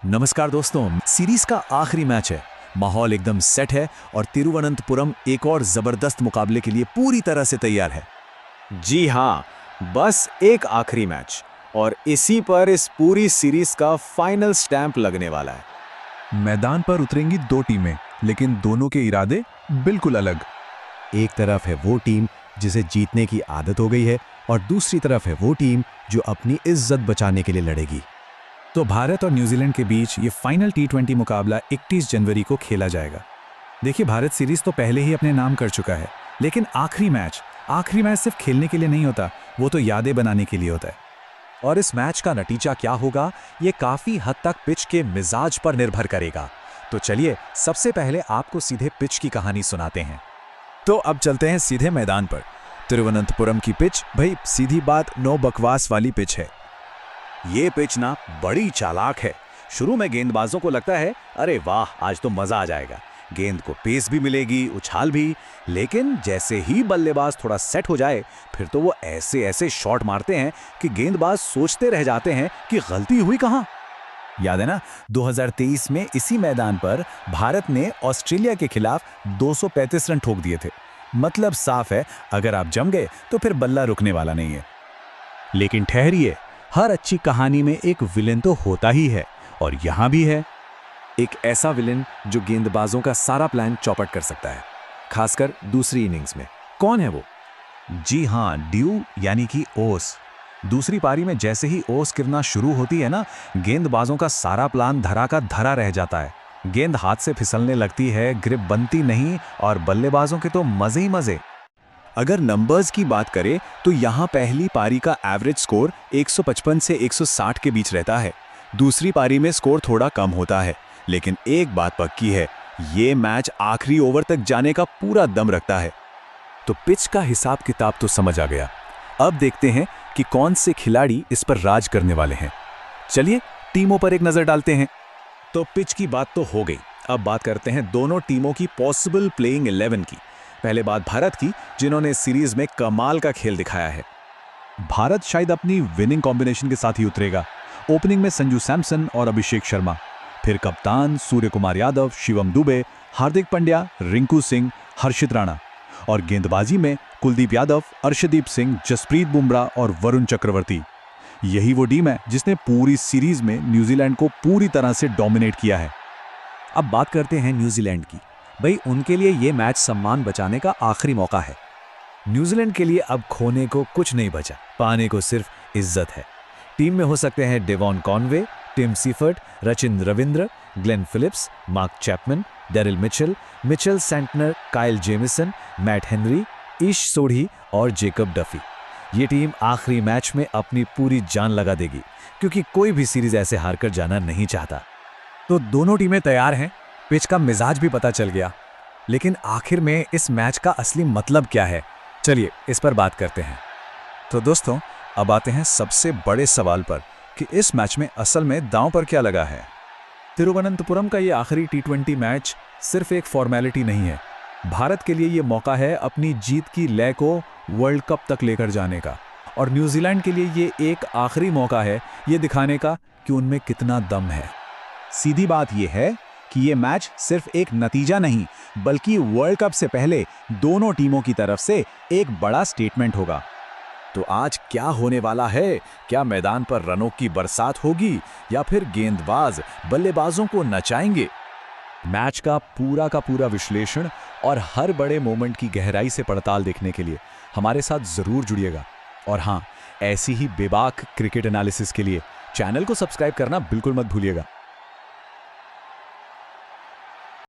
नमस्कार दोस्तों, सीरीज का आखिरी मैच है। माहौल एकदम सेट है और तिरुवनंतपुरम एक और जबरदस्त मुकाबले के लिए पूरी तरह से तैयार है। जी हाँ, बस एक आखिरी मैच और इसी पर इस पूरी सीरीज का फाइनल स्टैंप लगने वाला है। मैदान पर उतरेंगी दो टीमें, लेकिन दोनों के इरादे बिल्कुल अलग। एक तरफ है वो टीम जिसे जीतने की आदत हो गई है और दूसरी तरफ है वो टीम जो अपनी इज्जत बचाने के लिए लड़ेगी। तो भारत और न्यूजीलैंड के बीच ये फाइनल T20 मुकाबला 31 जनवरी को खेला जाएगा। देखिए, भारत सीरीज तो पहले ही अपने नाम कर चुका है, लेकिन आखिरी मैच सिर्फ खेलने के लिए नहीं होता, वो तो यादें बनाने के लिए होता है। और इस मैच का नतीजा क्या होगा, ये काफी हद तक पिच के मिजाज पर निर्भर करेगा। तो चलिए सबसे पहले आपको सीधे पिच की कहानी सुनाते हैं। तो अब चलते हैं सीधे मैदान पर। तिरुवनंतपुरम की पिच, भाई सीधी बात, नो बकवास वाली पिच है। ये पिच ना बड़ी चालाक है। शुरू में गेंदबाजों को लगता है अरे वाह, आज तो मजा आ जाएगा, गेंद को पेस भी मिलेगी, उछाल भी। लेकिन जैसे ही बल्लेबाज थोड़ा सेट हो जाए, फिर तो वो ऐसे ऐसे शॉट मारते हैं कि गेंदबाज सोचते रह जाते हैं कि गलती हुई कहाँ। याद है ना, 2023 में इसी मैदान पर भारत ने ऑस्ट्रेलिया के खिलाफ 235 रन ठोक दिए थे। मतलब साफ है, अगर आप जम गए तो फिर बल्ला रुकने वाला नहीं है। लेकिन ठहरिए, हर अच्छी कहानी में एक विलेन तो होता ही है, और यहां भी है एक ऐसा विलेन जो गेंदबाजों का सारा प्लान चौपट कर सकता है, खासकर दूसरी इनिंग्स में। कौन है वो? जी हां, ड्यू यानी कि ओस। दूसरी पारी में जैसे ही ओस गिरना शुरू होती है ना, गेंदबाजों का सारा प्लान धरा का धरा रह जाता है। गेंद हाथ से फिसलने लगती है, ग्रिप बनती नहीं, और बल्लेबाजों के तो मजे ही मजे। अगर नंबर्स की बात करें तो यहाँ पहली पारी का एवरेज स्कोर 155 से 160 के बीच रहता है। दूसरी पारी में स्कोर थोड़ा कम होता है, लेकिन एक बात पक्की है, ये मैच आखिरी ओवर तक जाने का पूरा दम रखता है। तो पिच का हिसाब किताब तो समझ आ गया। अब देखते हैं कि कौन से खिलाड़ी इस पर राज करने वाले हैं। चलिए टीमों पर एक नजर डालते हैं। तो पिच की बात तो हो गई, अब बात करते हैं दोनों टीमों की पॉसिबल प्लेइंग 11 की। पहले बात भारत की, जिन्होंने सीरीज में कमाल का खेल दिखाया है। भारत शायद अपनी विनिंग कॉम्बिनेशन के साथ ही उतरेगा। ओपनिंग में संजू सैमसन और अभिषेक शर्मा, फिर कप्तान सूर्य कुमार यादव, शिवम दुबे, हार्दिक पांड्या, रिंकू सिंह, हर्षित राणा, और गेंदबाजी में कुलदीप यादव, अर्शदीप सिंह, जसप्रीत बुमराह और वरुण चक्रवर्ती। यही वो टीम है जिसने पूरी सीरीज में न्यूजीलैंड को पूरी तरह से डोमिनेट किया है। अब बात करते हैं न्यूजीलैंड की। भाई, उनके लिए ये मैच सम्मान बचाने का आखिरी मौका है। न्यूजीलैंड के लिए अब खोने को कुछ नहीं बचा, पाने को सिर्फ इज्जत है। टीम में हो सकते हैं Devon Conway, Tim Seifert, Rachin Ravindra, Glenn Phillips, Mark Chapman, Daryl Mitchell Santner, Kyle Jamieson, Matt Henry, Ish Sodhi और जेकब डफी। ये टीम आखिरी मैच में अपनी पूरी जान लगा देगी, क्योंकि कोई भी सीरीज ऐसे हारकर जाना नहीं चाहता। तो दोनों टीमें तैयार हैं, पिच का मिजाज भी पता चल गया। लेकिन आखिर में इस मैच का असली मतलब क्या है, चलिए इस पर बात करते हैं। तो दोस्तों, अब आते हैं सबसे बड़े सवाल पर कि इस मैच में असल में दांव पर क्या लगा है। तिरुवनंतपुरम का ये आखिरी T20 मैच सिर्फ एक फॉर्मेलिटी नहीं है। भारत के लिए ये मौका है अपनी जीत की लय को वर्ल्ड कप तक लेकर जाने का, और न्यूजीलैंड के लिए ये एक आखिरी मौका है ये दिखाने का कि उनमें कितना दम है। सीधी बात यह है कि ये मैच सिर्फ एक नतीजा नहीं, बल्कि वर्ल्ड कप से पहले दोनों टीमों की तरफ से एक बड़ा स्टेटमेंट होगा। तो आज क्या होने वाला है? क्या मैदान पर रनों की बरसात होगी, या फिर गेंदबाज बल्लेबाजों को नचाएंगे? मैच का पूरा विश्लेषण और हर बड़े मोमेंट की गहराई से पड़ताल देखने के लिए हमारे साथ जरूर जुड़िएगा। और हाँ, ऐसी ही बेबाक क्रिकेट एनालिसिस के लिए चैनल को सब्सक्राइब करना बिल्कुल मत भूलिएगा।